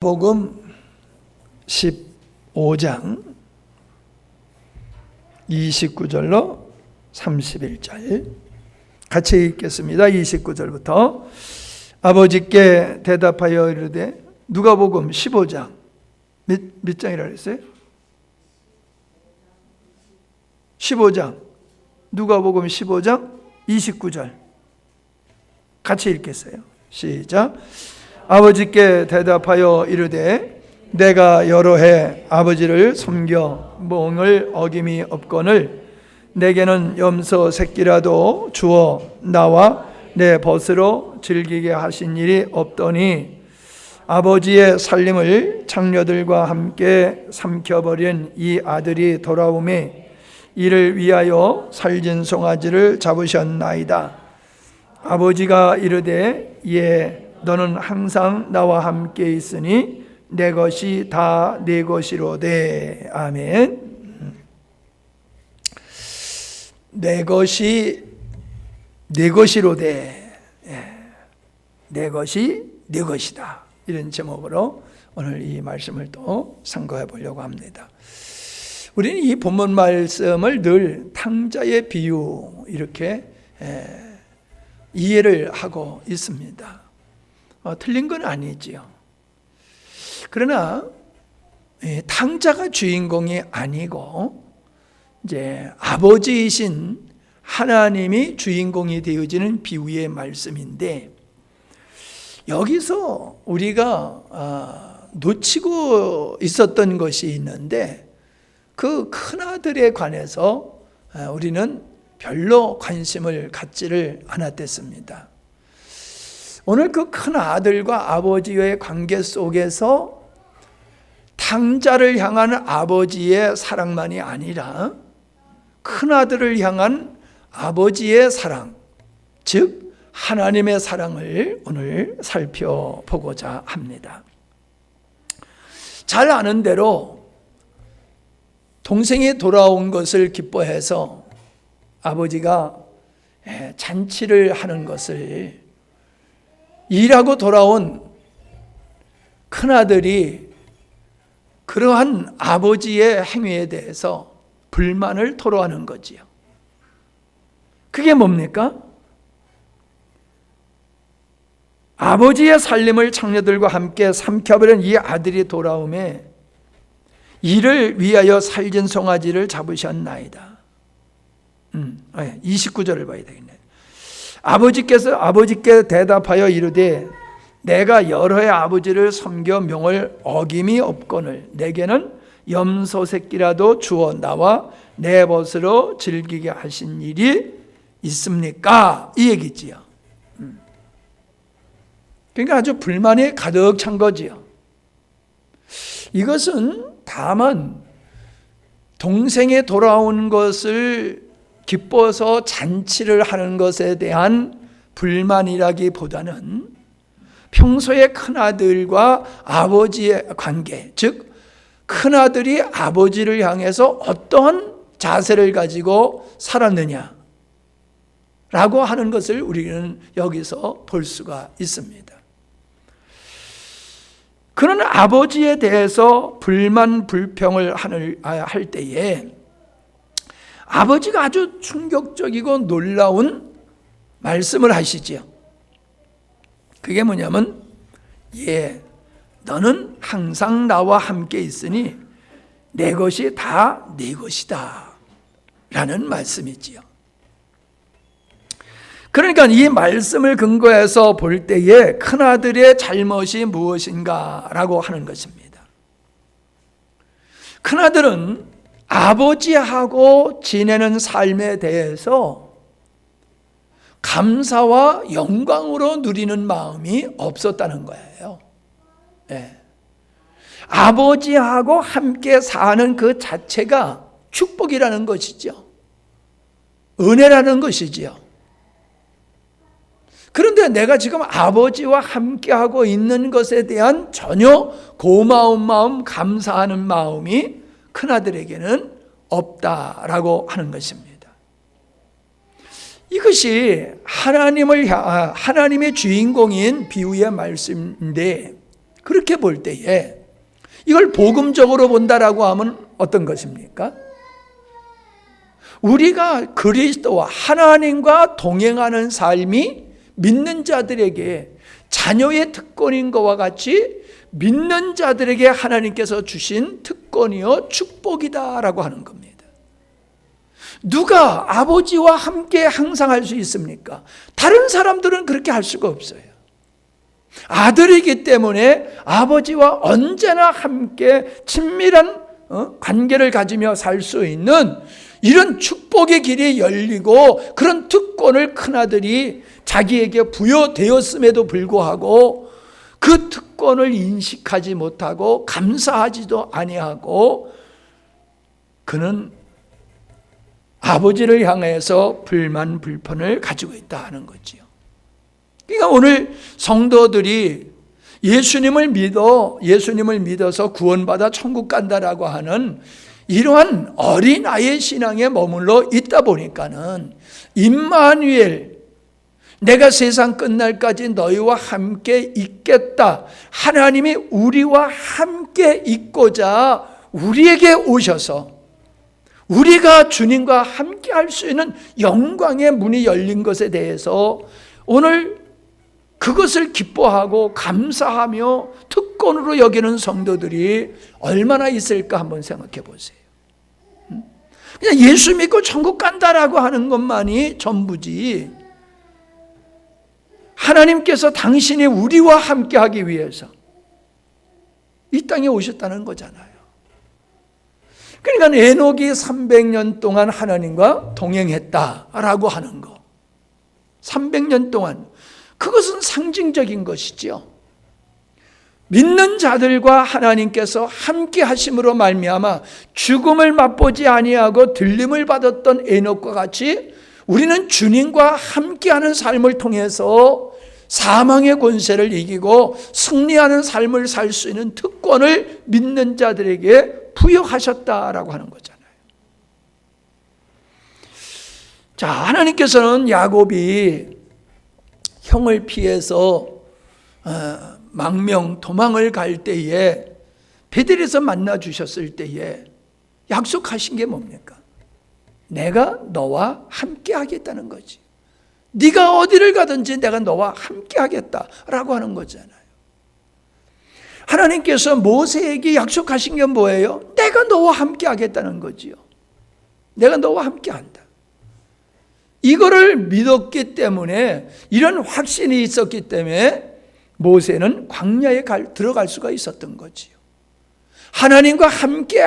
누가복음 15장 29절로 31절 같이 읽겠습니다. 29절부터 아버지께 대답하여 이르되 누가복음 15장 몇 장이라 그랬어요? 15장 누가복음 15장 29절 같이 읽겠어요. 시작. 아버지께 대답하여 이르되 내가 여러 해 아버지를 섬겨 몽을 어김이 없거늘 내게는 염소 새끼라도 주어 나와 내 벗으로 즐기게 하신 일이 없더니 아버지의 살림을 장녀들과 함께 삼켜버린 이 아들이 돌아오매 이를 위하여 살진 송아지를 잡으셨나이다. 아버지가 이르되 예 너는 항상 나와 함께 있으니 내 것이 다 네 것이로되. 아멘. 내 것이 네 것이로되. 내 것이 네 것이다. 이런 제목으로 오늘 이 말씀을 또 상고해 보려고 합니다. 우리는 이 본문 말씀을 늘 탕자의 비유 이렇게 이해를 하고 있습니다. 틀린 건 아니지요. 그러나 탕자가 주인공이 아니고 이제 아버지이신 하나님이 주인공이 되어지는 비유의 말씀인데, 여기서 우리가 놓치고 있었던 것이 있는데 그 큰아들에 관해서 우리는 별로 관심을 갖지를 않았댔습니다. 오늘 그 큰아들과 아버지의 관계 속에서 탕자를 향한 아버지의 사랑만이 아니라 큰아들을 향한 아버지의 사랑, 즉 하나님의 사랑을 오늘 살펴보고자 합니다. 잘 아는 대로 동생이 돌아온 것을 기뻐해서 아버지가 잔치를 하는 것을 일하고 돌아온 큰아들이 그러한 아버지의 행위에 대해서 불만을 토로하는 거지요. 그게 뭡니까? 아버지의 살림을 장녀들과 함께 삼켜버린 이 아들이 돌아오매 이를 위하여 살진 송아지를 잡으셨나이다. 29절을 봐야 되겠네. 아버지께 대답하여 이르되 내가 여러 해 아버지를 섬겨 명을 어김이 없거늘 내게는 염소 새끼라도 주어 나와 내 벗으로 즐기게 하신 일이 있습니까? 이 얘기지요. 그러니까 아주 불만이 가득 찬 거지요. 이것은 다만 동생이 돌아온 것을 기뻐서 잔치를 하는 것에 대한 불만이라기보다는 평소에 큰아들과 아버지의 관계, 즉 큰아들이 아버지를 향해서 어떠한 자세를 가지고 살았느냐 라고 하는 것을 우리는 여기서 볼 수가 있습니다. 그런 아버지에 대해서 불만 불평을 할 때에 아버지가 아주 충격적이고 놀라운 말씀을 하시지요. 그게 뭐냐면 너는 항상 나와 함께 있으니 내 것이 다 네 것이다 라는 말씀이지요. 그러니까 이 말씀을 근거해서 볼 때에 큰아들의 잘못이 무엇인가 라고 하는 것입니다. 큰아들은 아버지하고 지내는 삶에 대해서 감사와 영광으로 누리는 마음이 없었다는 거예요. 아버지하고 함께 사는 그 자체가 축복이라는 것이죠. 은혜라는 것이지요. 그런데 내가 지금 아버지와 함께하고 있는 것에 대한 전혀 고마운 마음, 감사하는 마음이 큰아들에게는 없다라고 하는 것입니다. 이것이 하나님의 주인공인 비유의 말씀인데 그렇게 볼 때에 이걸 복음적으로 본다라고 하면 어떤 것입니까? 우리가 그리스도와 하나님과 동행하는 삶이 믿는 자들에게 자녀의 특권인 것과 같이 믿는 자들에게 하나님께서 주신 특권이요 축복이다라고 하는 겁니다. 누가 아버지와 함께 항상 할 수 있습니까? 다른 사람들은 그렇게 할 수가 없어요. 아들이기 때문에 아버지와 언제나 함께 친밀한 관계를 가지며 살 수 있는 이런 축복의 길이 열리고 그런 특권을 큰아들이 자기에게 부여되었음에도 불구하고 그 특권을 인식하지 못하고 감사하지도 아니하고 그는 아버지를 향해서 불만 불편을 가지고 있다 하는 거지요. 그러니까 오늘 성도들이 예수님을 믿어서 구원받아 천국 간다라고 하는 이러한 어린아이의 신앙에 머물러 있다 보니까는 임마누엘, 내가 세상 끝날까지 너희와 함께 있겠다, 하나님이 우리와 함께 있고자 우리에게 오셔서 우리가 주님과 함께 할 수 있는 영광의 문이 열린 것에 대해서 오늘 그것을 기뻐하고 감사하며 특권으로 여기는 성도들이 얼마나 있을까 한번 생각해 보세요. 그냥 예수 믿고 천국 간다라고 하는 것만이 전부지, 하나님께서 당신이 우리와 함께 하기 위해서 이 땅에 오셨다는 거잖아요. 그러니까 에녹이 300년 동안 하나님과 동행했다라고 하는 거, 300년 동안, 그것은 상징적인 것이죠. 믿는 자들과 하나님께서 함께 하심으로 말미암아 죽음을 맛보지 아니하고 들림을 받았던 에녹과 같이 우리는 주님과 함께하는 삶을 통해서 사망의 권세를 이기고 승리하는 삶을 살 수 있는 특권을 믿는 자들에게 부여하셨다라고 하는 거잖아요. 자, 하나님께서는 야곱이 형을 피해서 망명 도망을 갈 때에 베델에서 만나 주셨을 때에 약속하신 게 뭡니까? 내가 너와 함께 하겠다는 거지. 네가 어디를 가든지 내가 너와 함께 하겠다라고 하는 거잖아요. 하나님께서 모세에게 약속하신 게 뭐예요? 내가 너와 함께 하겠다는 거지요. 내가 너와 함께 한다. 이거를 믿었기 때문에, 이런 확신이 있었기 때문에 모세는 광야에 들어갈 수가 있었던 거지요. 하나님과 함께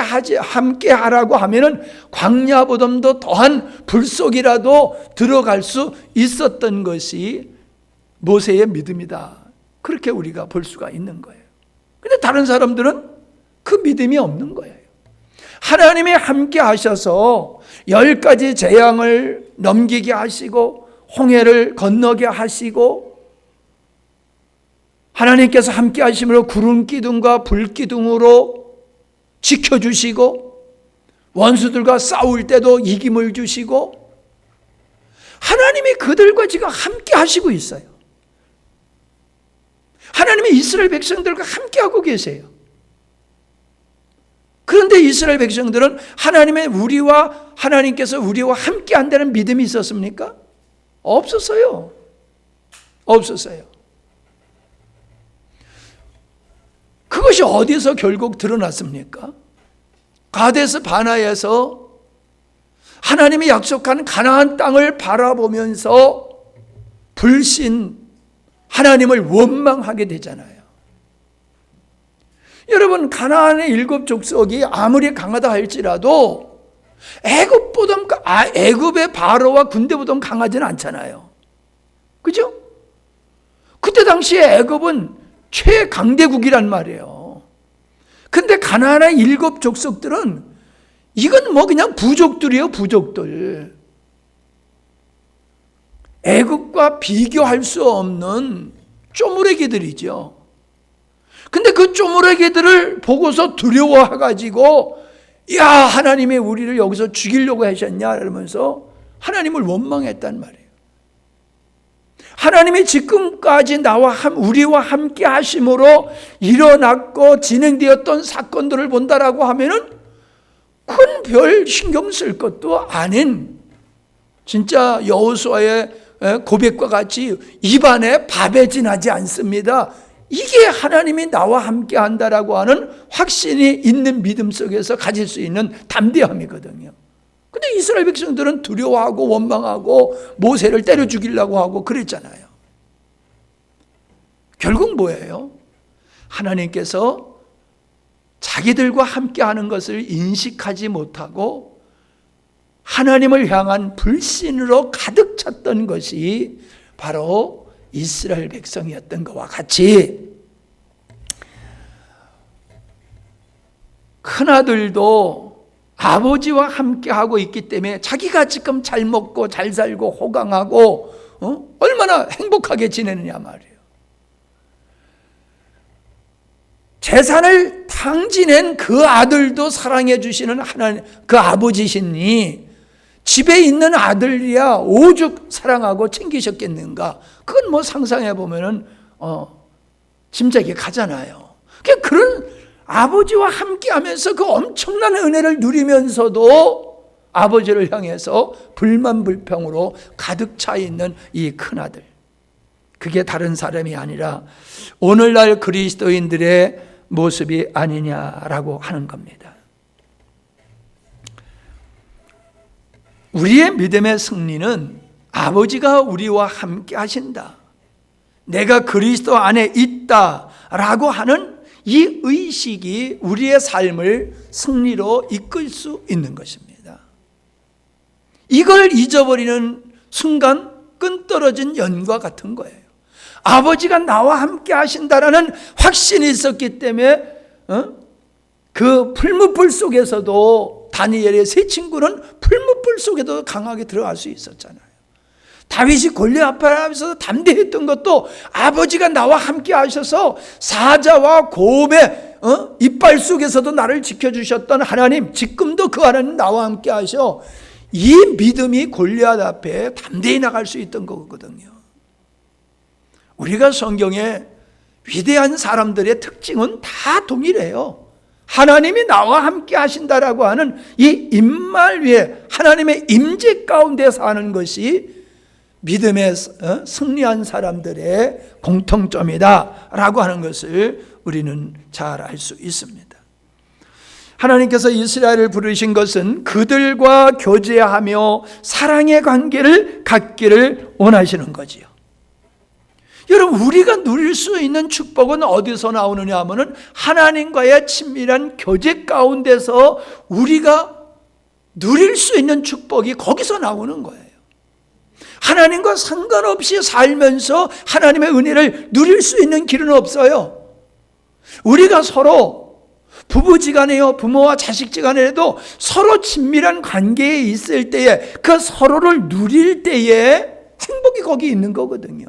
하라고 하면은 광야보다도 더한 불 속이라도 들어갈 수 있었던 것이 모세의 믿음이다. 그렇게 우리가 볼 수가 있는 거예요. 근데 다른 사람들은 그 믿음이 없는 거예요. 하나님이 함께 하셔서 10가지 재앙을 넘기게 하시고 홍해를 건너게 하시고 하나님께서 함께 하심으로 구름 기둥과 불 기둥으로 지켜주시고 원수들과 싸울 때도 이김을 주시고 하나님이 그들과 지금 함께 하시고 있어요. 하나님이 이스라엘 백성들과 함께 하고 계세요. 그런데 이스라엘 백성들은 하나님께서 우리와 함께 한다는 믿음이 있었습니까? 없었어요. 없었어요. 그것이 어디서 결국 드러났습니까? 가데스 바나에서 하나님이 약속한 가나안 땅을 바라보면서 불신, 하나님을 원망하게 되잖아요. 여러분, 가나안의 7 족속이 아무리 강하다 할지라도 애굽의 바로와 군대보다 강하지는 않잖아요. 그죠? 그때 당시에 애굽은 최강대국이란 말이에요. 근데 가나안의 7 족속들은 이건 뭐 그냥 부족들이에요, 부족들. 애굽과 비교할 수 없는 쪼무레기들이죠. 근데 그 쪼무레기들을 보고서 두려워해가지고 야, 하나님이 우리를 여기서 죽이려고 하셨냐 이러면서 하나님을 원망했단 말이에요. 하나님이 지금까지 우리와 함께 하심으로 일어났고 진행되었던 사건들을 본다라고 하면은 큰 별 신경 쓸 것도 아닌, 진짜 여호수아의 고백과 같이 입안에 밥에 지나지 않습니다. 이게 하나님이 나와 함께 한다라고 하는 확신이 있는 믿음 속에서 가질 수 있는 담대함이거든요. 근데 이스라엘 백성들은 두려워하고 원망하고 모세를 때려 죽이려고 하고 그랬잖아요. 결국 뭐예요? 하나님께서 자기들과 함께 하는 것을 인식하지 못하고 하나님을 향한 불신으로 가득 찼던 것이 바로 이스라엘 백성이었던 것과 같이, 큰아들도 아버지와 함께 하고 있기 때문에 자기가 지금 잘 먹고 잘 살고 호강하고 얼마나 행복하게 지내느냐 말이에요. 재산을 탕진한 그 아들도 사랑해 주시는 하나님, 그 아버지시니 집에 있는 아들이야 오죽 사랑하고 챙기셨겠는가. 그건 뭐 상상해 보면은 짐작이 가잖아요. 그런 아버지와 함께 하면서 그 엄청난 은혜를 누리면서도 아버지를 향해서 불만 불평으로 가득 차 있는 이 큰아들, 그게 다른 사람이 아니라 오늘날 그리스도인들의 모습이 아니냐라고 하는 겁니다. 우리의 믿음의 승리는 아버지가 우리와 함께 하신다, 내가 그리스도 안에 있다라고 하는 이 의식이 우리의 삶을 승리로 이끌 수 있는 것입니다. 이걸 잊어버리는 순간 끈 떨어진 연과 같은 거예요. 아버지가 나와 함께 하신다라는 확신이 있었기 때문에 그 풀무불 속에서도 다니엘의 세 친구는 풀무불 속에도 강하게 들어갈 수 있었잖아요. 다윗이 골리앗 앞에서 담대했던 것도 아버지가 나와 함께 하셔서 사자와 곰의 이빨 속에서도 나를 지켜주셨던 하나님, 지금도 그 하나님 나와 함께 하셔, 이 믿음이 골리앗 앞에 담대히 나갈 수 있던 거거든요. 우리가 성경에 위대한 사람들의 특징은 다 동일해요. 하나님이 나와 함께 하신다라고 하는 이 임말 위에 하나님의 임재 가운데 사는 것이 믿음에 승리한 사람들의 공통점이다라고 하는 것을 우리는 잘 알 수 있습니다. 하나님께서 이스라엘을 부르신 것은 그들과 교제하며 사랑의 관계를 갖기를 원하시는 거지요. 여러분, 우리가 누릴 수 있는 축복은 어디서 나오느냐 하면은 하나님과의 친밀한 교제 가운데서 우리가 누릴 수 있는 축복이 거기서 나오는 거예요. 하나님과 상관없이 살면서 하나님의 은혜를 누릴 수 있는 길은 없어요. 우리가 서로 부부지간에요, 부모와 자식지간에도 서로 친밀한 관계에 있을 때에 그 서로를 누릴 때에 행복이 거기 있는 거거든요.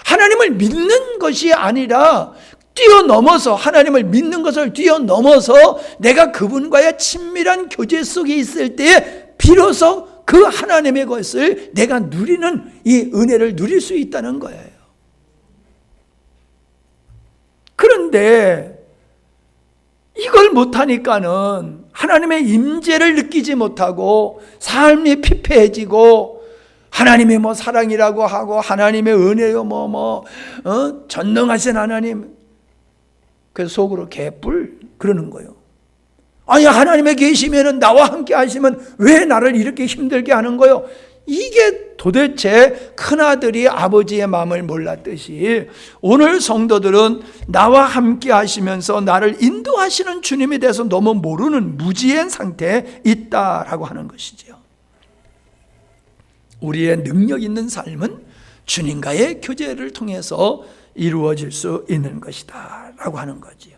하나님을 믿는 것이 아니라 뛰어넘어서, 하나님을 믿는 것을 뛰어넘어서 내가 그분과의 친밀한 교제 속에 있을 때에 비로소 그 하나님의 것을 내가 누리는 이 은혜를 누릴 수 있다는 거예요. 그런데 이걸 못하니까는 하나님의 임재를 느끼지 못하고 삶이 피폐해지고, 하나님이 뭐 사랑이라고 하고 하나님의 은혜요 전능하신 하나님, 그 속으로 개뿔 그러는 거예요. 아니, 하나님의 계시면은 나와 함께 하시면 왜 나를 이렇게 힘들게 하는 거예요? 이게 도대체 큰아들이 아버지의 마음을 몰랐듯이 오늘 성도들은 나와 함께 하시면서 나를 인도하시는 주님에 대해서 너무 모르는 무지한 상태에 있다라고 하는 것이죠. 우리의 능력 있는 삶은 주님과의 교제를 통해서 이루어질 수 있는 것이다 라고 하는 거지요.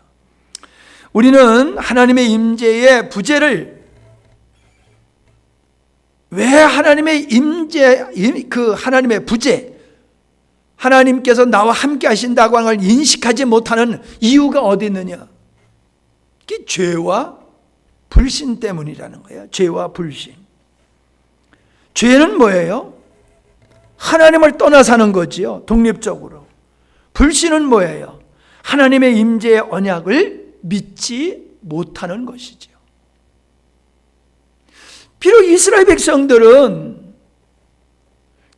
우리는 하나님의 임재의 부재를, 왜 하나님의 임재, 그 하나님의 부재, 하나님께서 나와 함께 하신다고 하는 걸 인식하지 못하는 이유가 어디 있느냐? 그게 죄와 불신 때문이라는 거예요. 죄와 불신. 죄는 뭐예요? 하나님을 떠나 사는 거지요. 독립적으로. 불신은 뭐예요? 하나님의 임재의 언약을 믿지 못하는 것이죠. 비록 이스라엘 백성들은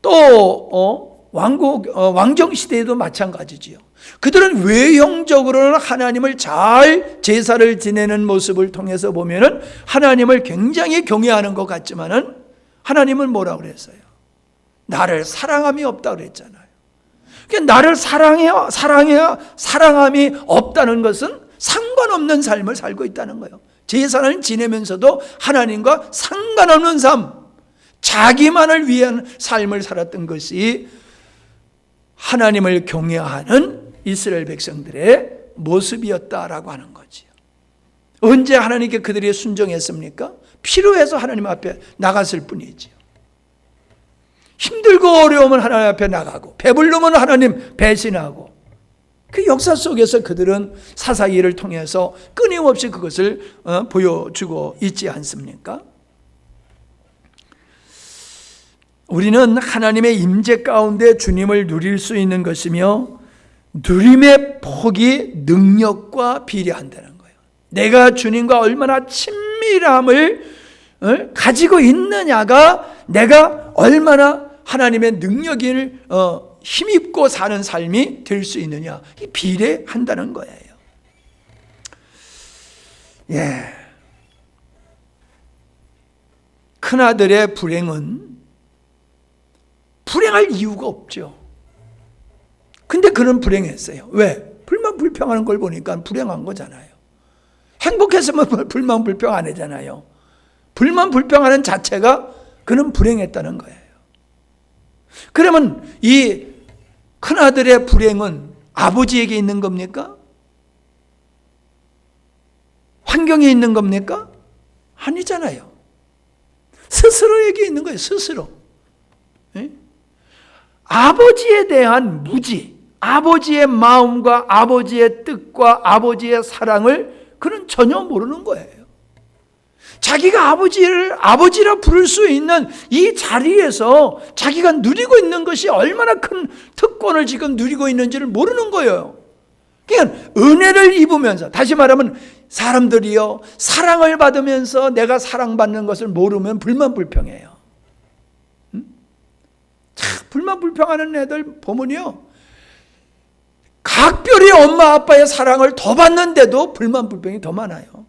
또 왕정 시대에도 마찬가지지요. 그들은 외형적으로는 하나님을 잘 제사를 지내는 모습을 통해서 보면은 하나님을 굉장히 경외하는 것 같지만은 하나님은 뭐라고 그랬어요? 나를 사랑함이 없다 그랬잖아요. 그러니까 나를 사랑함이 없다는 것은 상관없는 삶을 살고 있다는 거예요. 제사를 지내면서도 하나님과 상관없는 삶, 자기만을 위한 삶을 살았던 것이 하나님을 경외하는 이스라엘 백성들의 모습이었다라고 하는 거지요. 언제 하나님께 그들이 순종했습니까? 필요해서 하나님 앞에 나갔을 뿐이지요. 힘들고 어려우면 하나님 앞에 나가고 배부르면 하나님 배신하고, 그 역사 속에서 그들은 사사기를 통해서 끊임없이 그것을 보여주고 있지 않습니까? 우리는 하나님의 임재 가운데 주님을 누릴 수 있는 것이며 누림의 폭이 능력과 비례한다는 거예요. 내가 주님과 얼마나 친밀함을 가지고 있느냐가 내가 얼마나 하나님의 능력을 힘입고 사는 삶이 될 수 있느냐, 비례한다는 거예요. 예. 큰아들의 불행은 불행할 이유가 없죠. 근데 그는 불행했어요. 왜? 불만불평하는 걸 보니까 불행한 거잖아요. 행복했으면 불만불평 안 하잖아요. 불만불평하는 자체가 그는 불행했다는 거예요. 그러면 이 큰아들의 불행은 아버지에게 있는 겁니까? 환경에 있는 겁니까? 아니잖아요. 스스로에게 있는 거예요. 스스로. 네? 아버지에 대한 무지, 아버지의 마음과 아버지의 뜻과 아버지의 사랑을 그는 전혀 모르는 거예요. 자기가 아버지를 아버지라 부를 수 있는 이 자리에서 자기가 누리고 있는 것이 얼마나 큰 특권을 지금 누리고 있는지를 모르는 거예요. 그러니까 은혜를 입으면서, 다시 말하면 사람들이요, 사랑을 받으면서 내가 사랑받는 것을 모르면 불만불평해요. 불만불평하는 애들 보면요, 각별히 엄마 아빠의 사랑을 더 받는데도 불만불평이 더 많아요.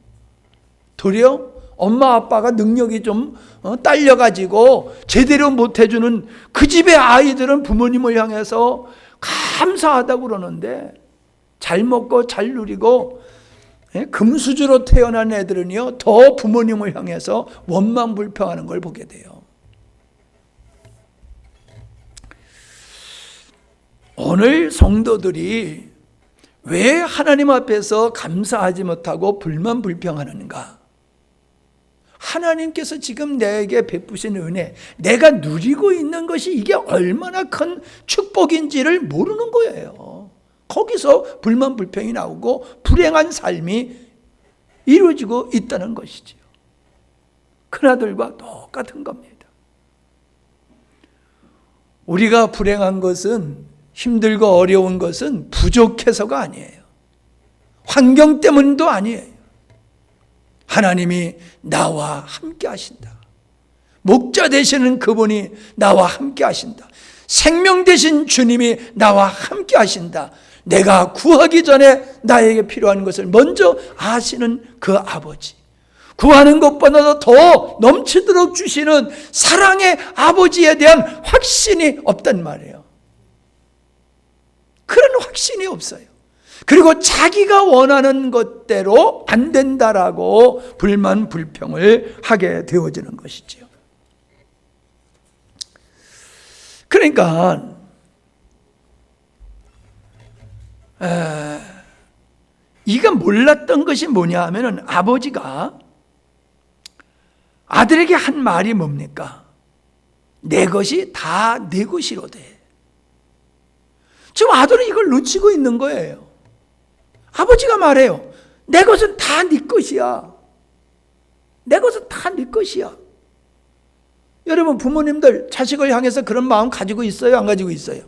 도리어 엄마 아빠가 능력이 좀 딸려가지고 제대로 못해주는 그 집의 아이들은 부모님을 향해서 감사하다고 그러는데, 잘 먹고 잘 누리고 금수저로 태어난 애들은요 더 부모님을 향해서 원망불평하는 걸 보게 돼요. 오늘 성도들이 왜 하나님 앞에서 감사하지 못하고 불만불평하는가? 하나님께서 지금 내게 베푸신 은혜, 내가 누리고 있는 것이 이게 얼마나 큰 축복인지를 모르는 거예요. 거기서 불만불평이 나오고 불행한 삶이 이루어지고 있다는 것이지요. 큰아들과 똑같은 겁니다. 우리가 불행한 것은, 힘들고 어려운 것은 부족해서가 아니에요. 환경 때문도 아니에요. 하나님이 나와 함께 하신다. 목자 되시는 그분이 나와 함께 하신다. 생명 되신 주님이 나와 함께 하신다. 내가 구하기 전에 나에게 필요한 것을 먼저 아시는 그 아버지, 구하는 것보다도 더 넘치도록 주시는 사랑의 아버지에 대한 확신이 없단 말이에요. 그런 확신이 없어요. 그리고 자기가 원하는 것대로 안 된다라고 불만 불평을 하게 되어지는 것이죠. 그러니까 이가 몰랐던 것이 뭐냐 하면은, 아버지가 아들에게 한 말이 뭡니까? 내 것이 다 내 것이로되. 지금 아들은 이걸 놓치고 있는 거예요. 아버지가 말해요. 내 것은 다 네 것이야. 내 것은 다 네 것이야. 여러분 부모님들 자식을 향해서 그런 마음 가지고 있어요? 안 가지고 있어요?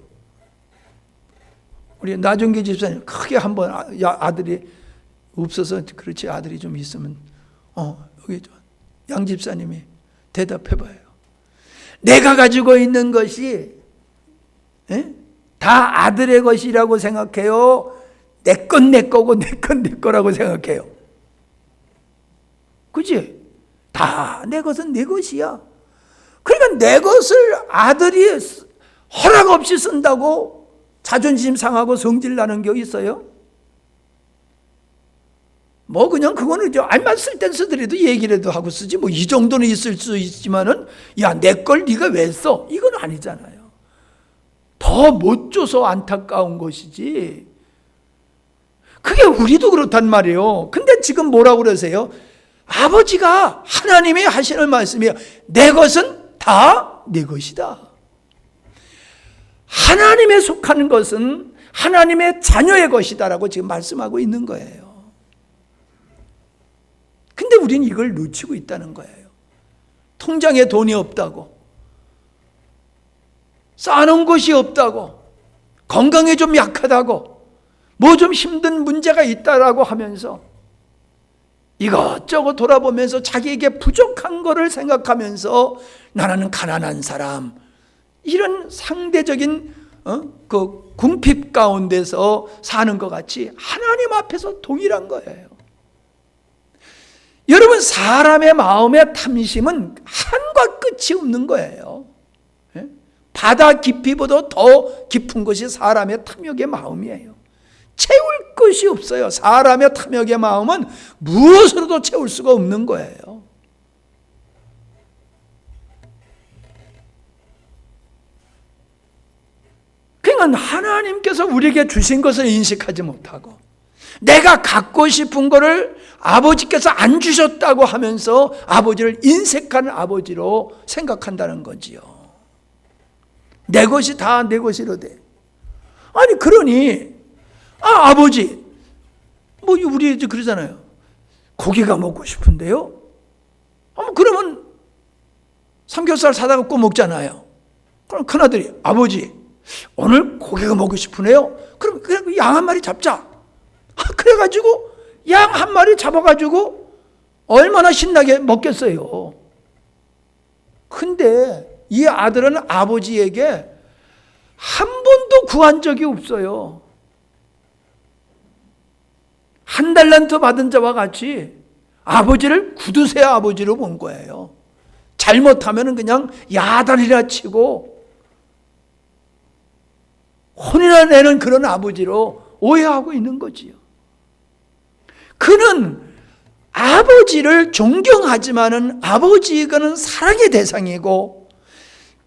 우리 나중기 집사님 크게 한번 아들이 없어서 그렇지 아들이 좀 있으면 여기 양 집사님이 대답해봐요. 내가 가지고 있는 것이 다 아들의 것이라고 생각해요? 내 건 내 거고 내 건 내 거라고 생각해요? 그치? 다 내 것은 내 것이야. 그러니까 내 것을 아들이 허락 없이 쓴다고 자존심 상하고 성질 나는 게 있어요? 뭐 그냥 그거는 알만 쓸 땐 쓰더라도 얘기라도 하고 쓰지 뭐 이 정도는 있을 수 있지만은 야 내 걸 네가 왜 써? 이건 아니잖아요. 더 못 줘서 안타까운 것이지. 그게 우리도 그렇단 말이에요. 근데 지금 뭐라고 그러세요? 아버지가 하나님이 하시는 말씀이에요. 내 것은 다 내 것이다. 하나님에 속하는 것은 하나님의 자녀의 것이다라고 지금 말씀하고 있는 거예요. 근데 우리는 이걸 놓치고 있다는 거예요. 통장에 돈이 없다고, 쌓아놓은 것이 없다고, 건강에 좀 약하다고, 뭐 좀 힘든 문제가 있다라고 하면서 이것저것 돌아보면서 자기에게 부족한 거를 생각하면서 나는 가난한 사람, 이런 상대적인 그 궁핍 가운데서 사는 것 같이 하나님 앞에서 동일한 거예요. 여러분 사람의 마음의 탐심은 한과 끝이 없는 거예요. 바다 깊이보다 더 깊은 것이 사람의 탐욕의 마음이에요. 채울 것이 없어요. 사람의 탐욕의 마음은 무엇으로도 채울 수가 없는 거예요. 그러니까 하나님께서 우리에게 주신 것을 인식하지 못하고 내가 갖고 싶은 것을 아버지께서 안 주셨다고 하면서 아버지를 인색한 아버지로 생각한다는 거지요. 내 것이 다 내 것이로되. 아니 그러니 아버지 뭐 우리 이제 그러잖아요. 고기가 먹고 싶은데요. 그러면 삼겹살 사다가 구워 먹잖아요. 그럼 큰아들이 아버지 오늘 고기가 먹고 싶으네요. 그럼 그냥 양 한 마리 잡자. 그래가지고 양 한 마리 잡아가지고 얼마나 신나게 먹겠어요. 근데 이 아들은 아버지에게 한 번도 구한 적이 없어요. 한 달란트 받은 자와 같이 아버지를 구두쇠 아버지로 본 거예요. 잘못하면 그냥 야단이나 치고 혼이나 내는 그런 아버지로 오해하고 있는 거지요. 그는 아버지를 존경하지만은 아버지는 사랑의 대상이고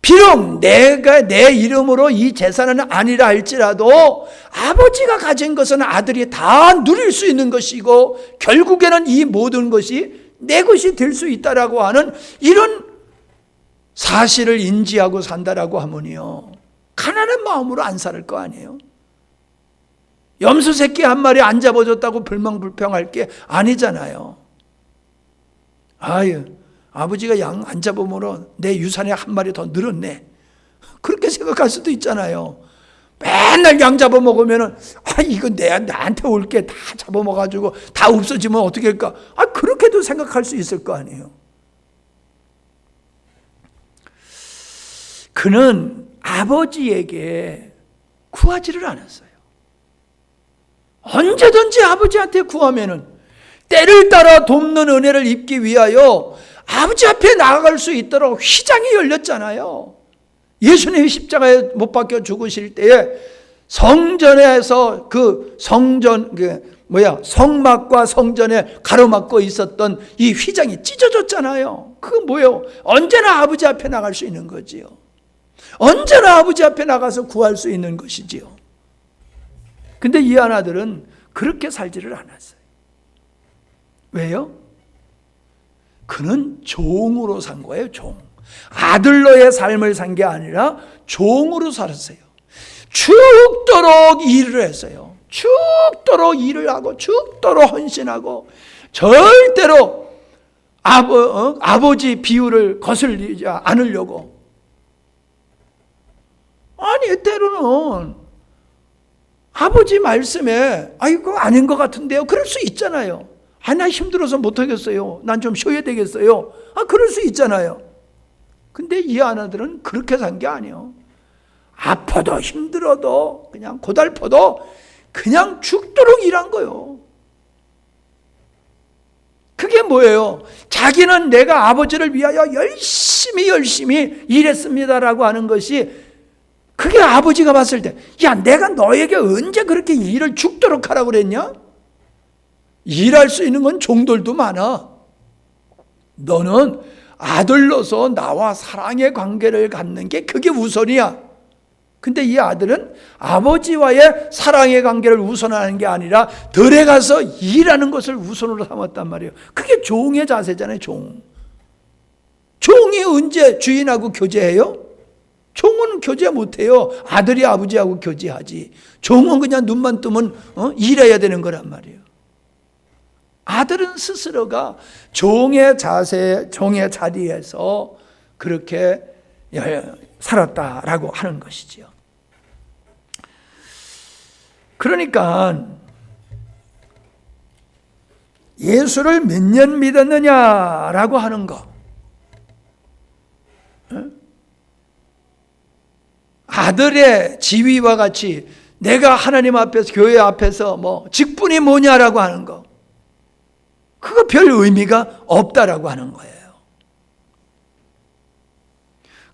비록 내가 내 이름으로 이 재산은 아니라 할지라도 아버지가 가진 것은 아들이 다 누릴 수 있는 것이고 결국에는 이 모든 것이 내 것이 될 수 있다라고 하는 이런 사실을 인지하고 산다라고 하면요 가난한 마음으로 안 살 거 아니에요. 염소 새끼 한 마리 안 잡아줬다고 불평할 게 아니잖아요. 아유, 아버지가 양 안 잡으므로 내 유산에 한 마리 더 늘었네. 그렇게 생각할 수도 있잖아요. 맨날 양 잡아먹으면은 이거 나한테 올 게 다 잡아먹어가지고 다 없어지면 어떻게 할까? 그렇게도 생각할 수 있을 거 아니에요. 그는 아버지에게 구하지를 않았어요. 언제든지 아버지한테 구하면은 때를 따라 돕는 은혜를 입기 위하여 아버지 앞에 나아갈 수 있도록 휘장이 열렸잖아요. 예수님이 십자가에 못 박혀 죽으실 때에 성전에서 성막과 성전에 가로막고 있었던 이 휘장이 찢어졌잖아요. 그거 뭐예요? 언제나 아버지 앞에 나갈 수 있는 거지요. 언제나 아버지 앞에 나가서 구할 수 있는 것이지요. 근데 이 아들은 그렇게 살지를 않았어요. 왜요? 그는 종으로 산 거예요. 종. 아들로의 삶을 산 게 아니라 종으로 살았어요. 죽도록 일을 했어요. 죽도록 일을 하고 죽도록 헌신하고 절대로 아버지 비유를 거슬리지 않으려고. 아니, 때로는 아버지 말씀에 이거 아닌 것 같은데요, 그럴 수 있잖아요. 나 힘들어서 못하겠어요, 난 좀 쉬어야 되겠어요, 그럴 수 있잖아요. 근데 이 아내들은 그렇게 산 게 아니에요. 아파도 힘들어도 그냥 고달퍼도 그냥 죽도록 일한 거예요. 그게 뭐예요? 자기는 내가 아버지를 위하여 열심히 일했습니다라고 하는 것이, 그게 아버지가 봤을 때, 야, 내가 너에게 언제 그렇게 일을 죽도록 하라고 그랬냐? 일할 수 있는 건 종들도 많아. 너는 아들로서 나와 사랑의 관계를 갖는 게 그게 우선이야. 근데 이 아들은 아버지와의 사랑의 관계를 우선하는 게 아니라 덜에 가서 일하는 것을 우선으로 삼았단 말이에요. 그게 종의 자세잖아요. 종이 언제 주인하고 교제해요? 종은 교제 못해요. 아들이 아버지하고 교제하지. 종은 그냥 눈만 뜨면 일해야 되는 거란 말이에요. 아들은 스스로가 종의 자세, 종의 자리에서 그렇게 살았다라고 하는 것이지요. 그러니까 예수를 몇 년 믿었느냐라고 하는 거, 아들의 지위와 같이 내가 하나님 앞에서, 교회 앞에서 직분이 뭐냐라고 하는 거, 그거 별 의미가 없다라고 하는 거예요.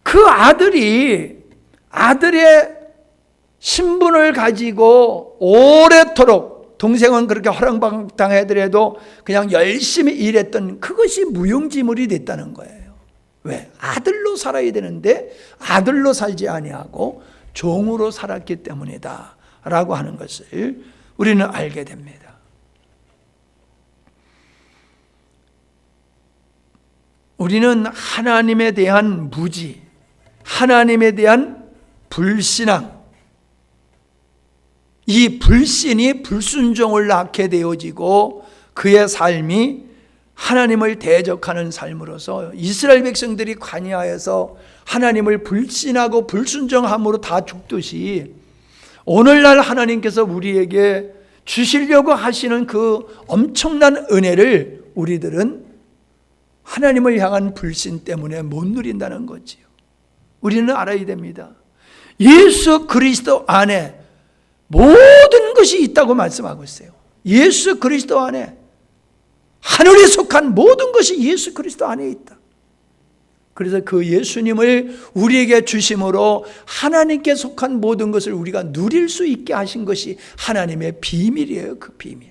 그 아들이 아들의 신분을 가지고 오래도록, 동생은 그렇게 허랑방탕하더라도 그냥 열심히 일했던 그것이 무용지물이 됐다는 거예요. 왜? 아들로 살아야 되는데 아들로 살지 아니하고 종으로 살았기 때문이다 라고 하는 것을 우리는 알게 됩니다. 우리는 하나님에 대한 무지, 하나님에 대한 불신앙, 이 불신이 불순종을 낳게 되어지고 그의 삶이 하나님을 대적하는 삶으로서, 이스라엘 백성들이 광야에서 하나님을 불신하고 불순종함으로 다 죽듯이 오늘날 하나님께서 우리에게 주시려고 하시는 그 엄청난 은혜를 우리들은 하나님을 향한 불신 때문에 못 누린다는 거지요. 우리는 알아야 됩니다. 예수 그리스도 안에 모든 것이 있다고 말씀하고 있어요. 예수 그리스도 안에, 하늘에 속한 모든 것이 예수 그리스도 안에 있다. 그래서 그 예수님을 우리에게 주심으로 하나님께 속한 모든 것을 우리가 누릴 수 있게 하신 것이 하나님의 비밀이에요. 그 비밀.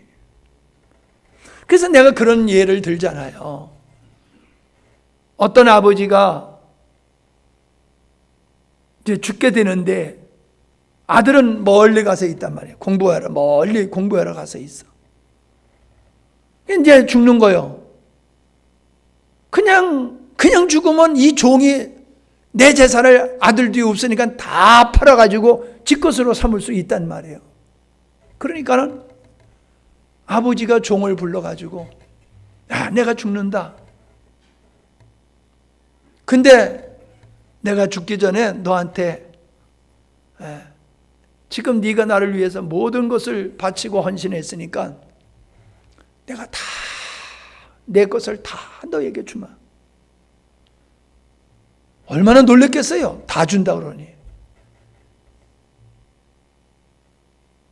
그래서 내가 그런 예를 들잖아요. 어떤 아버지가 이제 죽게 되는데 아들은 멀리 가서 있단 말이에요. 공부하러, 멀리 공부하러 가서 있어. 이제 죽는 거예요. 그냥 죽으면 이 종이 내 재산을, 아들도 없으니까 다 팔아가지고 지 것으로 삼을 수 있단 말이에요. 그러니까는 아버지가 종을 불러가지고, 야, 내가 죽는다. 근데 내가 죽기 전에 너한테, 지금 네가 나를 위해서 모든 것을 바치고 헌신했으니까 내가 다 내 것을 다 너에게 주마. 얼마나 놀랬겠어요? 다 준다 그러니.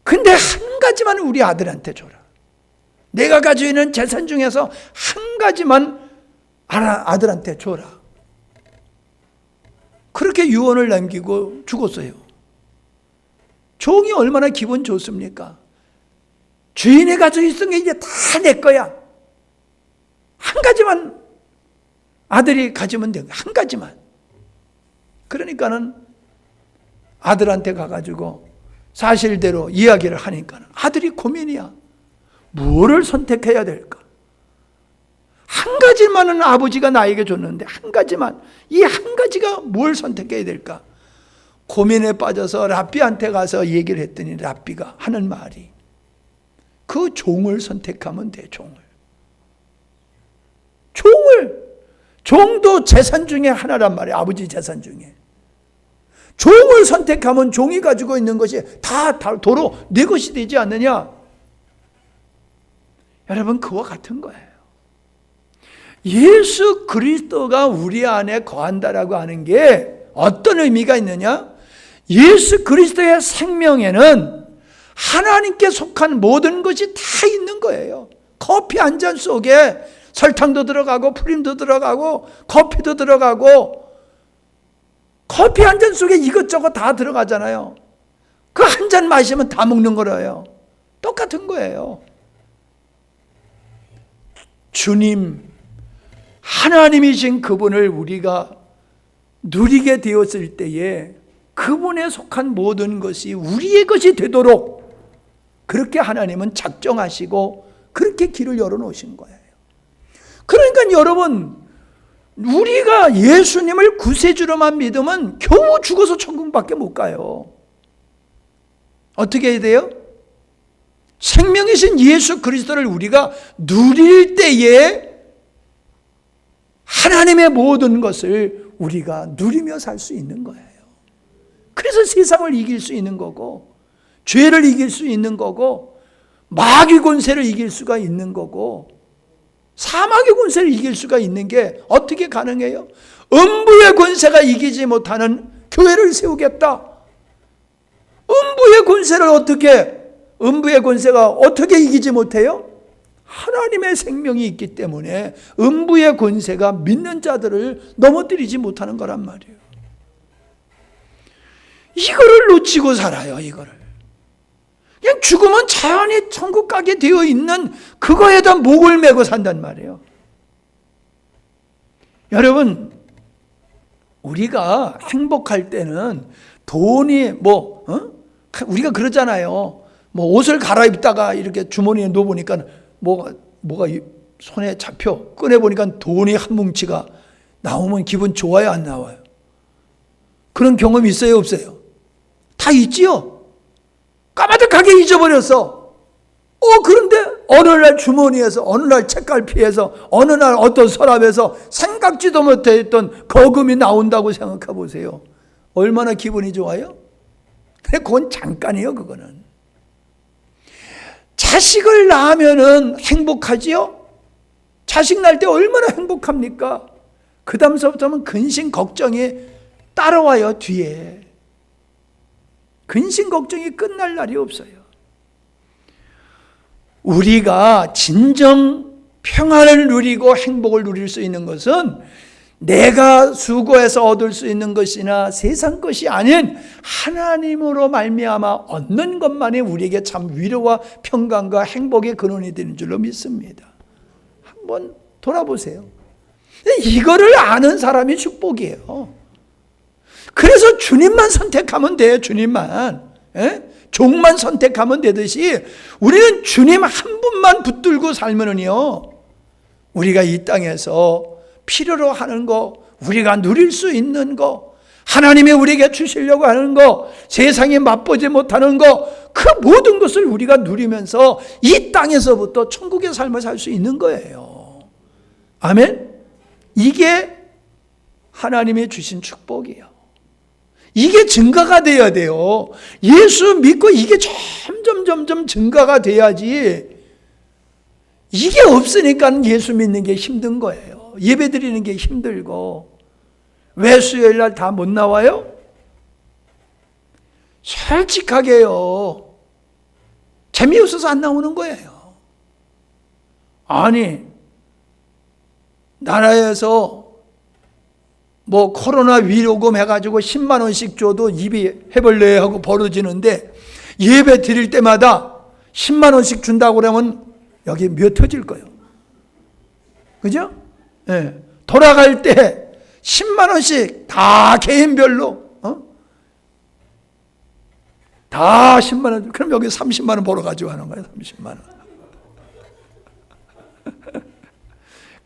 근데 한 가지만 우리 아들한테 줘라. 내가 가지고 있는 재산 중에서 한 가지만 아들한테 줘라. 그렇게 유언을 남기고 죽었어요. 종이 얼마나 기분 좋습니까? 주인이 가지고 있던 게 이제 다 내 거야. 한 가지만 아들이 가지면 돼. 한 가지만. 그러니까는 아들한테 가가지고 사실대로 이야기를 하니까 아들이 고민이야. 뭐를 선택해야 될까? 한 가지만은 아버지가 나에게 줬는데 한 가지만, 이 한 가지가 뭘 선택해야 될까? 고민에 빠져서 랍비한테 가서 얘기를 했더니 랍비가 하는 말이, 그 종을 선택하면 돼. 종을 종도 재산 중에 하나란 말이에요. 아버지 재산 중에. 종을 선택하면 종이 가지고 있는 것이 다 도로 내 것이 되지 않느냐? 여러분, 그와 같은 거예요. 예수 그리스도가 우리 안에 거한다라고 하는 게 어떤 의미가 있느냐? 예수 그리스도의 생명에는 하나님께 속한 모든 것이 다 있는 거예요. 커피 한 잔 속에 설탕도 들어가고 프림도 들어가고 커피도 들어가고, 커피 한 잔 속에 이것저것 다 들어가잖아요. 그 한 잔 마시면 다 먹는 거라요. 똑같은 거예요. 주님, 하나님이신 그분을 우리가 누리게 되었을 때에 그분에 속한 모든 것이 우리의 것이 되도록 그렇게 하나님은 작정하시고 그렇게 길을 열어놓으신 거예요. 그러니까 여러분, 우리가 예수님을 구세주로만 믿으면 겨우 죽어서 천국밖에 못 가요. 어떻게 해야 돼요? 생명이신 예수 그리스도를 우리가 누릴 때에 하나님의 모든 것을 우리가 누리며 살 수 있는 거예요. 그래서 세상을 이길 수 있는 거고, 죄를 이길 수 있는 거고, 마귀 권세를 이길 수가 있는 거고, 사마귀 권세를 이길 수가 있는 게 어떻게 가능해요? 음부의 권세가 이기지 못하는 교회를 세우겠다. 음부의 권세가 어떻게 이기지 못해요? 하나님의 생명이 있기 때문에 음부의 권세가 믿는 자들을 넘어뜨리지 못하는 거란 말이에요. 이거를 놓치고 살아요. 이거를 그냥 죽으면 자연히 천국 가게 되어 있는 그거에다 목을 메고 산단 말이에요. 여러분, 우리가 행복할 때는 돈이 우리가 그러잖아요. 옷을 갈아입다가 이렇게 주머니에 넣어보니까 뭐가 손에 잡혀 꺼내보니까 돈이 한 뭉치가 나오면 기분 좋아요, 안 나와요? 그런 경험이 있어요, 없어요? 다 있지요? 까마득하게 잊어버렸어. 그런데 어느 날 주머니에서, 어느 날 책갈피에서, 어느 날 어떤 서랍에서 생각지도 못했던 거금이 나온다고 생각해 보세요. 얼마나 기분이 좋아요? 근데 그건 잠깐이에요. 그거는. 자식을 낳으면은 행복하지요? 자식 낳을 때 얼마나 행복합니까? 그 다음서부터는 근심 걱정이 따라와요. 뒤에 근심 걱정이 끝날 날이 없어요. 우리가 진정 평안을 누리고 행복을 누릴 수 있는 것은 내가 수고해서 얻을 수 있는 것이나 세상 것이 아닌 하나님으로 말미암아 얻는 것만이 우리에게 참 위로와 평강과 행복의 근원이 되는 줄로 믿습니다. 한번 돌아보세요. 이거를 아는 사람이 축복이에요. 그래서 주님만 선택하면 돼요. 주님만. 종만 선택하면 되듯이 우리는 주님 한 분만 붙들고 살면은요, 우리가 이 땅에서 필요로 하는 거, 우리가 누릴 수 있는 거, 하나님이 우리에게 주시려고 하는 거, 세상에 맛보지 못하는 거, 그 모든 것을 우리가 누리면서 이 땅에서부터 천국의 삶을 살 수 있는 거예요. 아멘? 이게 하나님이 주신 축복이에요. 이게 증가가 돼야 돼요. 예수 믿고 이게 점점 증가가 돼야지. 이게 없으니까 예수 믿는 게 힘든 거예요. 예배 드리는 게 힘들고. 왜 수요일 날 다 못 나와요? 솔직하게요. 재미없어서 안 나오는 거예요. 아니, 나라에서 코로나 위로금 해가지고 10만 원씩 줘도 입이 해벌레 하고 벌어지는데 예배 드릴 때마다 10만 원씩 준다고 그러면 여기 몇 터질 거예요. 그죠? 네. 돌아갈 때 10만 원씩 다 개인별로 다 10만 원. 그럼 여기 30만 원 벌어가지고 하는 거예요. 30만 원.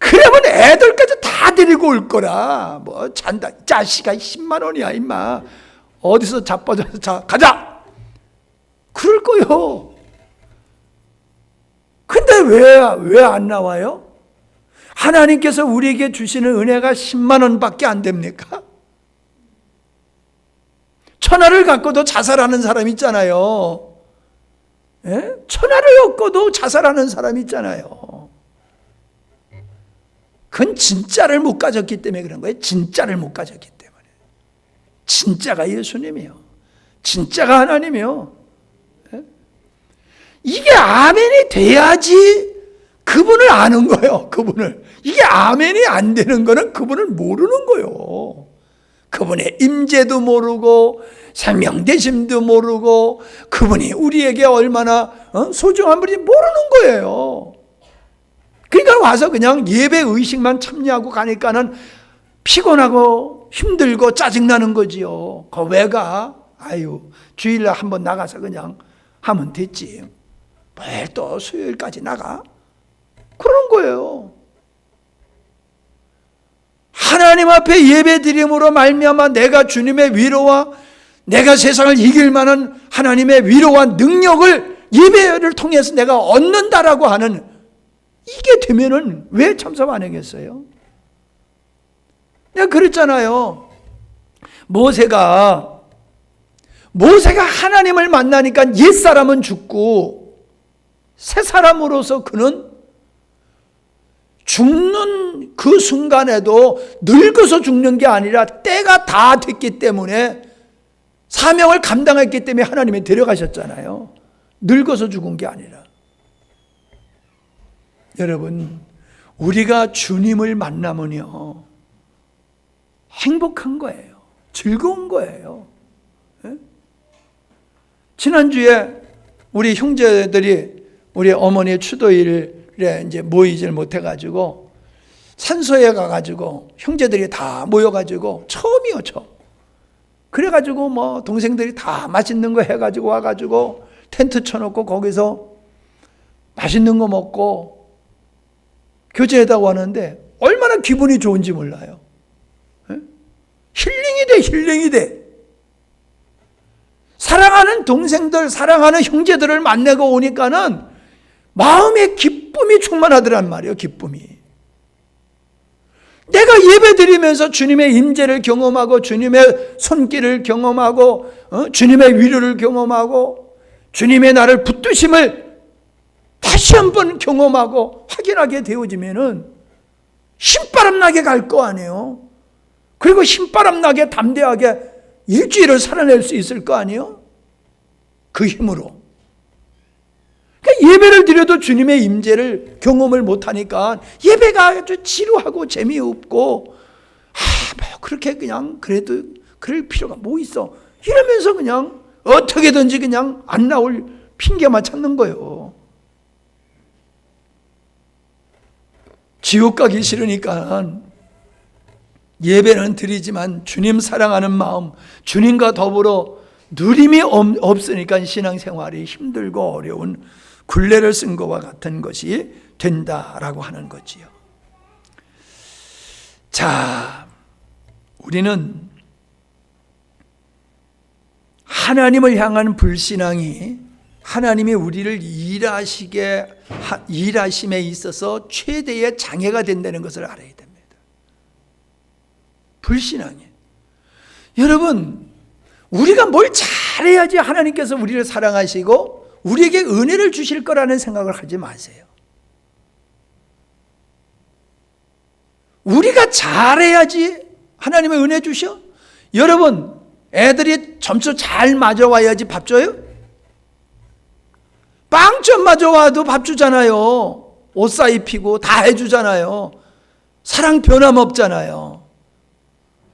그러면 애들까지 다 데리고 올 거라. 잔다. 자식아 10만 원이야 임마. 어디서 자빠져서 자 가자. 그럴 거요. 근데 왜 안 나와요? 하나님께서 우리에게 주시는 은혜가 10만 원밖에 안 됩니까? 천하를 갖고도 자살하는 사람 있잖아요. 예? 천하를 얻고도 자살하는 사람 있잖아요. 그건 진짜를 못 가졌기 때문에 그런 거예요. 진짜를 못 가졌기 때문에. 진짜가 예수님이요. 진짜가 하나님이요. 예? 이게 아멘이 돼야지 그분을 아는 거예요. 그분을. 이게 아멘이 안 되는 거는 그분을 모르는 거예요. 그분의 임재도 모르고 생명되심도 모르고 그분이 우리에게 얼마나 소중한 분인지 모르는 거예요. 그러니까 와서 그냥 예배 의식만 참여하고 가니까는 피곤하고 힘들고 짜증나는 거지요. 그 왜 가? 아유, 주일날 한번 나가서 그냥 하면 됐지. 왜 또 수요일까지 나가? 그런 거예요. 하나님 앞에 예배드림으로 말미암아 내가 주님의 위로와 내가 세상을 이길 만한 하나님의 위로와 능력을 예배를 통해서 내가 얻는다라고 하는 이게 되면은 왜 참석 안 하겠어요? 내가 그랬잖아요. 모세가 하나님을 만나니까 옛사람은 죽고 새 사람으로서 그는 죽는 그 순간에도 늙어서 죽는 게 아니라 때가 다 됐기 때문에 사명을 감당했기 때문에 하나님이 데려가셨잖아요. 늙어서 죽은 게 아니라. 여러분, 우리가 주님을 만나면요 행복한 거예요. 즐거운 거예요. 예? 지난주에 우리 형제들이 우리 어머니의 추도일에 이제 모이질 못해가지고 산소에 가가지고 형제들이 다 모여가지고 처음이요, 처음. 그래가지고 뭐 동생들이 다 맛있는 거 해가지고 와가지고 텐트 쳐놓고 거기서 맛있는 거 먹고 교제하다고 하는데 얼마나 기분이 좋은지 몰라요. 예? 힐링이 돼. 사랑하는 동생들, 사랑하는 형제들을 만나고 오니까는 마음의 기쁨이 충만하더란 말이에요. 기쁨이. 내가 예배드리면서 주님의 임재를 경험하고 주님의 손길을 경험하고 주님의 위로를 경험하고 주님의 나를 붙드심을 다시 한번 경험하고 확인하게 되어지면은 신바람 나게 갈 거 아니에요. 그리고 신바람 나게 담대하게 일주일을 살아낼 수 있을 거 아니에요. 그 힘으로. 그러니까 예배를 드려도 주님의 임재를 경험을 못하니까 예배가 아주 지루하고 재미없고 뭐 그렇게 그냥 그래도 그럴 필요가 뭐 있어 이러면서 그냥 어떻게든지 그냥 안 나올 핑계만 찾는 거예요. 지옥 가기 싫으니까 예배는 드리지만 주님 사랑하는 마음, 주님과 더불어 누림이 없으니까 신앙생활이 힘들고 어려운 굴레를 쓴 것과 같은 것이 된다라고 하는 거지요. 자, 우리는 하나님을 향한 불신앙이 하나님이 우리를 일하심에 있어서 최대의 장애가 된다는 것을 알아야 됩니다. 불신앙이. 여러분, 우리가 뭘 잘해야지 하나님께서 우리를 사랑하시고 우리에게 은혜를 주실 거라는 생각을 하지 마세요. 우리가 잘해야지 하나님의 은혜 주셔? 여러분, 애들이 점수 잘 맞아와야지 밥 줘요? 빵점 맞아와도 밥 주잖아요. 옷 사입히고 다 해주잖아요. 사랑 변함없잖아요.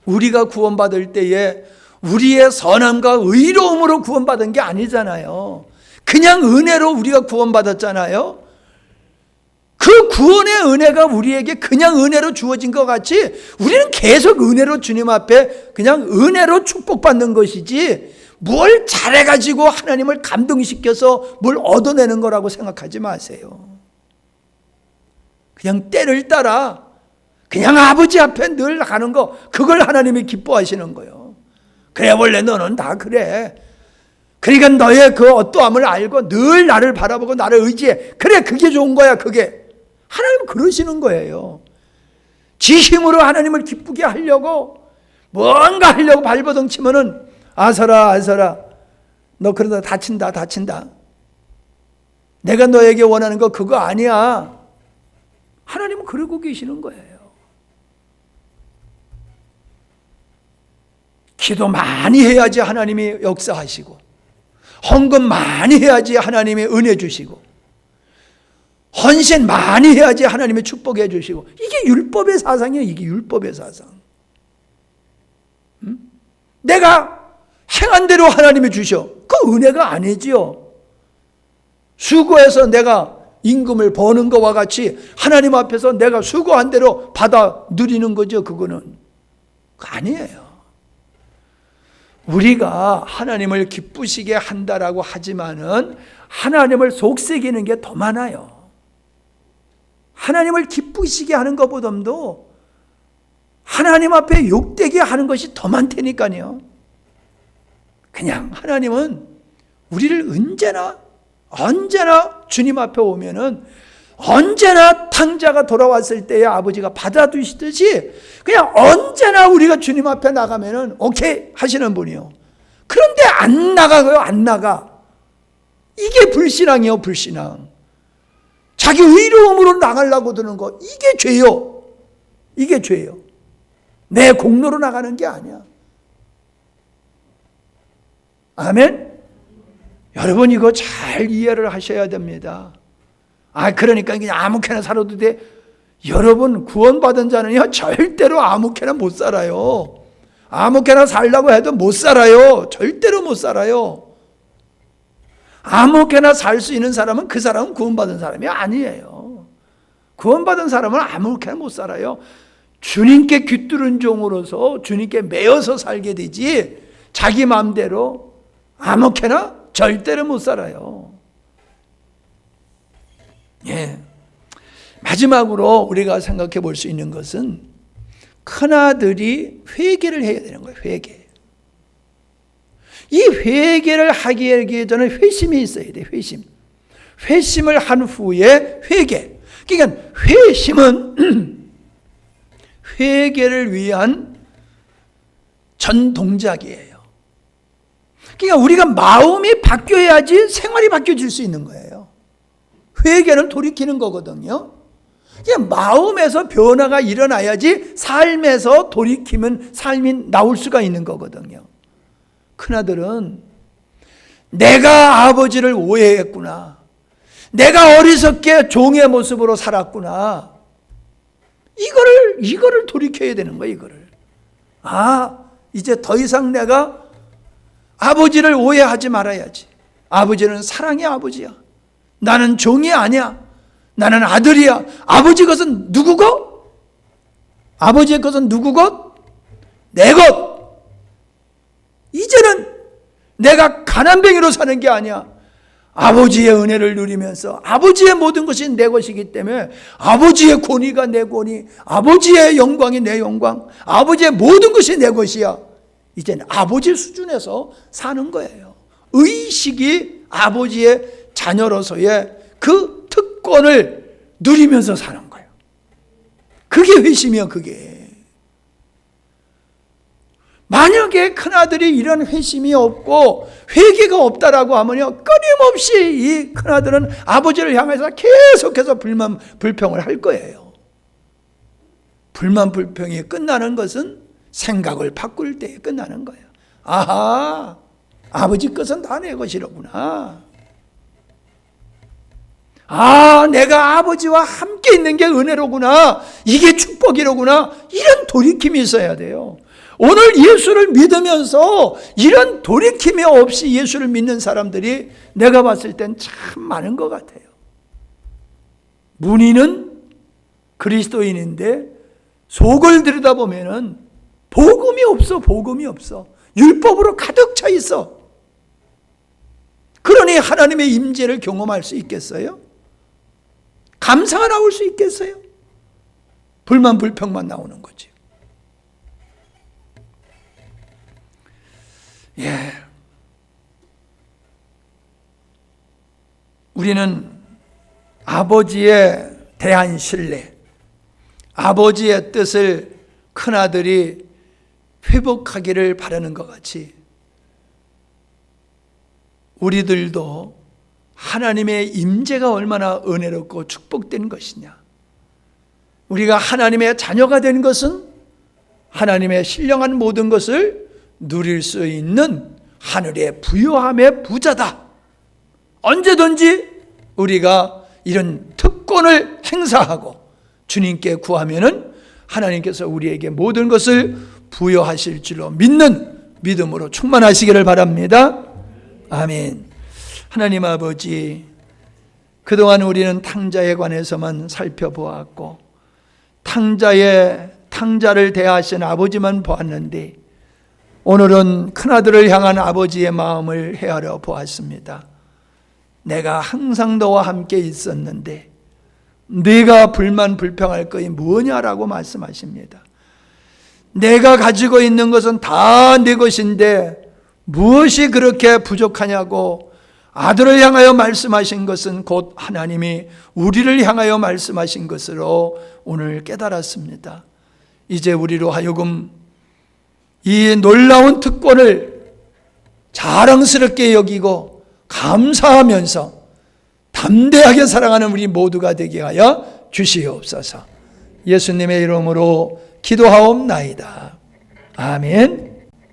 우리가 구원받을 때에 우리의 선함과 의로움으로 구원받은 게 아니잖아요. 그냥 은혜로 우리가 구원받았잖아요. 그 구원의 은혜가 우리에게 그냥 은혜로 주어진 것 같이 우리는 계속 은혜로 주님 앞에 그냥 은혜로 축복받는 것이지 뭘 잘해가지고 하나님을 감동시켜서 뭘 얻어내는 거라고 생각하지 마세요. 그냥 때를 따라 그냥 아버지 앞에 늘 가는 거, 그걸 하나님이 기뻐하시는 거예요. 그래, 원래 너는 다 그래. 그러니까 너의 그 어떠함을 알고 늘 나를 바라보고 나를 의지해. 그래, 그게 좋은 거야. 그게 하나님 그러시는 거예요. 지 힘으로 하나님을 기쁘게 하려고 뭔가 하려고 발버둥 치면은 아서라 아서라 너 그러다 다친다 다친다. 내가 너에게 원하는 거 그거 아니야. 하나님은 그러고 계시는 거예요. 기도 많이 해야지 하나님이 역사하시고, 헌금 많이 해야지 하나님이 은혜 주시고, 헌신 많이 해야지 하나님이 축복해 주시고. 이게 율법의 사상이에요. 이게 율법의 사상. 내가 행한 대로 하나님이 주셔. 그 은혜가 아니지요. 수고해서 내가 임금을 버는 것과 같이 하나님 앞에서 내가 수고한 대로 받아 누리는 거죠. 그거는 아니에요. 우리가 하나님을 기쁘시게 한다라고 하지만은 하나님을 속삭이는 게 더 많아요. 하나님을 기쁘시게 하는 것보다도 하나님 앞에 욕되게 하는 것이 더 많다니까요. 그냥 하나님은 우리를 언제나 주님 앞에 오면은 언제나 탕자가 돌아왔을 때에 아버지가 받아두시듯이 그냥 언제나 우리가 주님 앞에 나가면은 오케이 하시는 분이요. 그런데 안 나가고요. 안 나가. 이게 불신앙이요. 불신앙. 자기 의로움으로 나가려고 드는 거, 이게 죄요. 이게 죄요. 내 공로로 나가는 게 아니야. 아멘? 여러분 이거 잘 이해를 하셔야 됩니다. 그러니까 그냥 아무렇게나 살아도 돼. 여러분 구원받은 자는요 절대로 아무렇게나 못 살아요. 아무렇게나 살려고 해도 못 살아요. 절대로 못 살아요. 아무렇게나 살 수 있는 사람은 그 사람은 구원받은 사람이 아니에요. 구원받은 사람은 아무렇게나 못 살아요. 주님께 귀뚫은 종으로서 주님께 매여서 살게 되지 자기 마음대로 아무렇게나 절대로 못 살아요. 예. 마지막으로 우리가 생각해 볼 수 있는 것은 큰아들이 회개를 해야 되는 거예요. 회개. 이 회개를 하기 전에 회심이 있어야 돼요. 회심. 회심을 한 후에 회개. 그러니까 회심은 회개를 위한 전 동작이에요. 그러니까 우리가 마음이 바뀌어야지 생활이 바뀌어질 수 있는 거예요. 회개는 돌이키는 거거든요. 그냥 마음에서 변화가 일어나야지 삶에서 돌이키면 삶이 나올 수가 있는 거거든요. 큰아들은 내가 아버지를 오해했구나. 내가 어리석게 종의 모습으로 살았구나. 이거를 돌이켜야 되는 거예요. 이거를. 이제 더 이상 내가 아버지를 오해하지 말아야지. 아버지는 사랑의 아버지야. 나는 종이 아니야. 나는 아들이야. 아버지 것은 누구고? 아버지의 것은 누구고? 내 것. 이제는 내가 가난뱅이로 사는 게 아니야. 아버지의 은혜를 누리면서 아버지의 모든 것이 내 것이기 때문에 아버지의 권위가 내 권위, 아버지의 영광이 내 영광, 아버지의 모든 것이 내 것이야. 이제는 아버지 수준에서 사는 거예요. 의식이 아버지의 자녀로서의 그 특권을 누리면서 사는 거예요. 그게 회심이야. 그게. 만약에 큰아들이 이런 회심이 없고 회개가 없다라고 하면요, 끊임없이 이 큰아들은 아버지를 향해서 계속해서 불평을 할 거예요. 불만 불평이 끝나는 것은 생각을 바꿀 때에 끝나는 거예요. 아버지 것은 다 내 것이로구나. 내가 아버지와 함께 있는 게 은혜로구나. 이게 축복이로구나. 이런 돌이킴이 있어야 돼요. 오늘 예수를 믿으면서 이런 돌이킴이 없이 예수를 믿는 사람들이 내가 봤을 땐 참 많은 것 같아요. 문의는 그리스도인인데 속을 들여다보면은 복음이 없어. 복음이 없어. 율법으로 가득 차 있어. 그러니 하나님의 임재를 경험할 수 있겠어요? 감사가 나올 수 있겠어요? 불만 불평만 나오는 거지. 예. 우리는 아버지에 대한 신뢰, 아버지의 뜻을 큰아들이 회복하기를 바라는 것 같이 우리들도 하나님의 임재가 얼마나 은혜롭고 축복된 것이냐, 우리가 하나님의 자녀가 된 것은 하나님의 신령한 모든 것을 누릴 수 있는 하늘의 부요함의 부자다. 언제든지 우리가 이런 특권을 행사하고 주님께 구하면은 하나님께서 우리에게 모든 것을 부여하실 줄로 믿는 믿음으로 충만하시기를 바랍니다. 아멘. 하나님 아버지, 그동안 우리는 탕자에 관해서만 살펴보았고 탕자를 대하신 아버지만 보았는데 오늘은 큰아들을 향한 아버지의 마음을 헤아려 보았습니다. 내가 항상 너와 함께 있었는데 네가 불평할 것이 뭐냐라고 말씀하십니다. 내가 가지고 있는 것은 다 네 것인데 무엇이 그렇게 부족하냐고 아들을 향하여 말씀하신 것은 곧 하나님이 우리를 향하여 말씀하신 것으로 오늘 깨달았습니다. 이제 우리로 하여금 이 놀라운 특권을 자랑스럽게 여기고 감사하면서 담대하게 살아가는 우리 모두가 되게 하여 주시옵소서. 예수님의 이름으로 기도하옵나이다. 아멘.